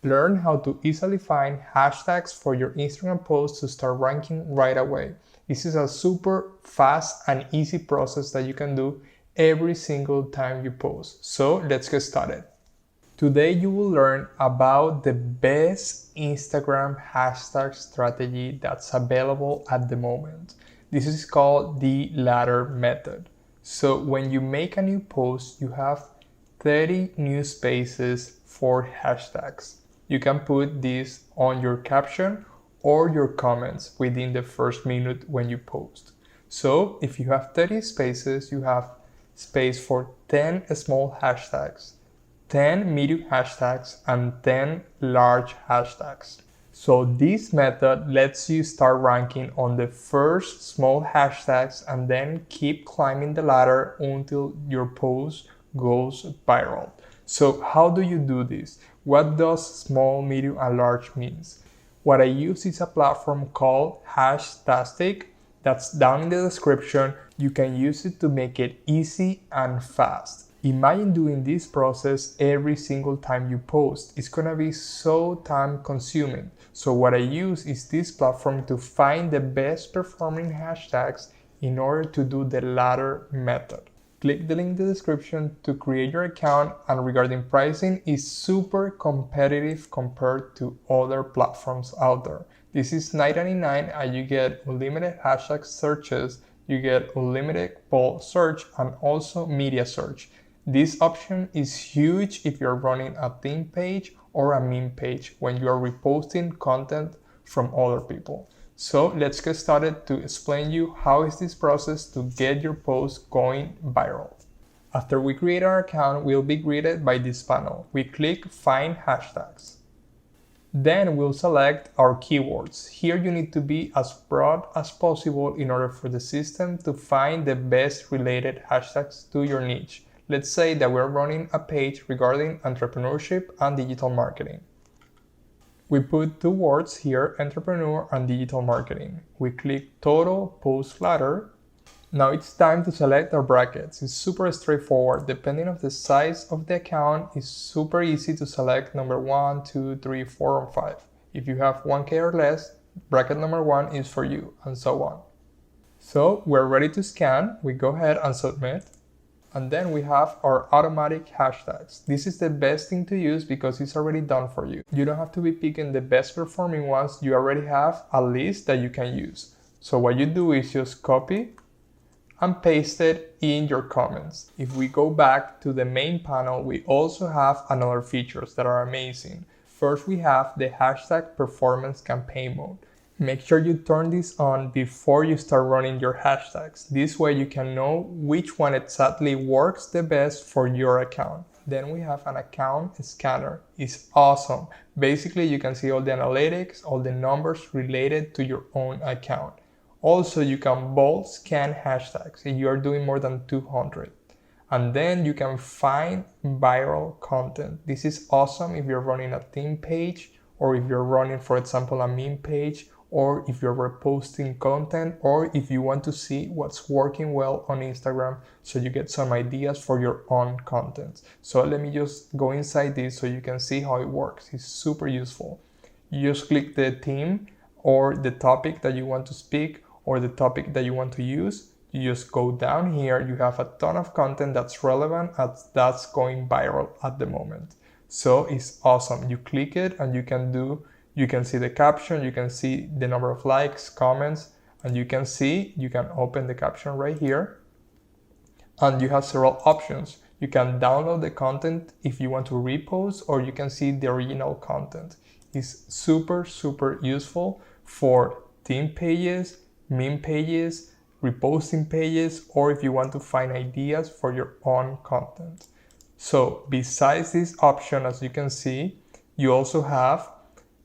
Learn how to easily find hashtags for your Instagram posts to start ranking right away. This is a super fast and easy process that you can do every single time you post. So let's get started. Today you will learn about the best Instagram hashtag strategy that's available at the moment. This is called the ladder method. So when you make a new post, you have 30 new spaces for hashtags. You can put this on your caption or your comments within the first minute when you post. So if you have 30 spaces, you have space for 10 small hashtags, 10 medium hashtags, and 10 large hashtags. So this method lets you start ranking on the first small hashtags and then keep climbing the ladder until your post goes viral. So how do you do this? What does small, medium, and large means? What I use is a platform called Hashtastic that's down in the description. You can use it to make it easy and fast. Imagine doing this process every single time you post. It's gonna be so time consuming. So what I use is this platform to find the best performing hashtags in order to do the ladder method. Click the link in the description to create your account, and regarding pricing, is super competitive compared to other platforms out there. This is $9.99 and you get unlimited hashtag searches, you get unlimited poll search, and also media search. This option is huge if you're running a theme page or a meme page when you are reposting content from other people. So let's get started to explain you how is this process to get your post going viral. After we create our account, we'll be greeted by this panel. We click Find Hashtags. Then we'll select our keywords. Here you need to be as broad as possible in order for the system to find the best related hashtags to your niche. Let's say that we're running a page regarding entrepreneurship and digital marketing. We put two words here, entrepreneur and digital marketing. We click total post ladder. Now it's time to select our brackets. It's super straightforward. Depending on the size of the account, it's super easy to select number 1, 2, 3, 4, or 5. If you have 1K or less, bracket number 1 is for you, and so on. So we're ready to scan. We go ahead and submit. And then we have our automatic hashtags. This is the best thing to use because it's already done for you. You don't have to be picking the best performing ones. You already have a list that you can use. So what you do is just copy and paste it in your comments. If we go back to the main panel, we also have another features that are amazing. First, we have the hashtag performance campaign mode. Make sure you turn this on before you start running your hashtags. This way you can know which one exactly works the best for your account. Then we have an account scanner. It's awesome. Basically, you can see all the analytics, all the numbers related to your own account. Also, you can bulk scan hashtags if you are doing more than 200. And then you can find viral content. This is awesome if you're running a theme page, or if you're running, for example, a meme page, or if you're reposting content, or if you want to see what's working well on Instagram so you get some ideas for your own content. So let me just go inside this so you can see how it works. It's super useful. You just click the theme or the topic that you want to speak or the topic that you want to use. You just go down here. You have a ton of content that's relevant and that's going viral at the moment. So it's awesome. You click it and you can see the caption, you can see the number of likes, comments, and you can open the caption right here. And you have several options. You can download the content if you want to repost, or you can see the original content. It's super, super useful for theme pages, meme pages, reposting pages, or if you want to find ideas for your own content. So besides this option, as you can see, you also have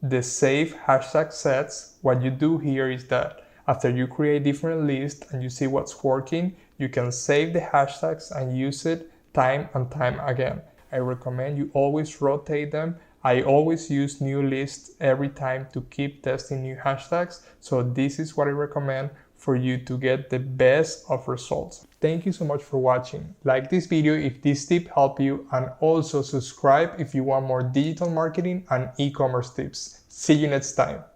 the save hashtag sets. What you do here is that after you create different lists and you see what's working, you can save the hashtags and use it time and time again. I recommend you always rotate them. I always use new lists every time to keep testing new hashtags. So this is what I recommend for you to get the best of results. Thank you so much for watching. Like this video if this tip helped you, and also subscribe if you want more digital marketing and e-commerce tips. See you next time.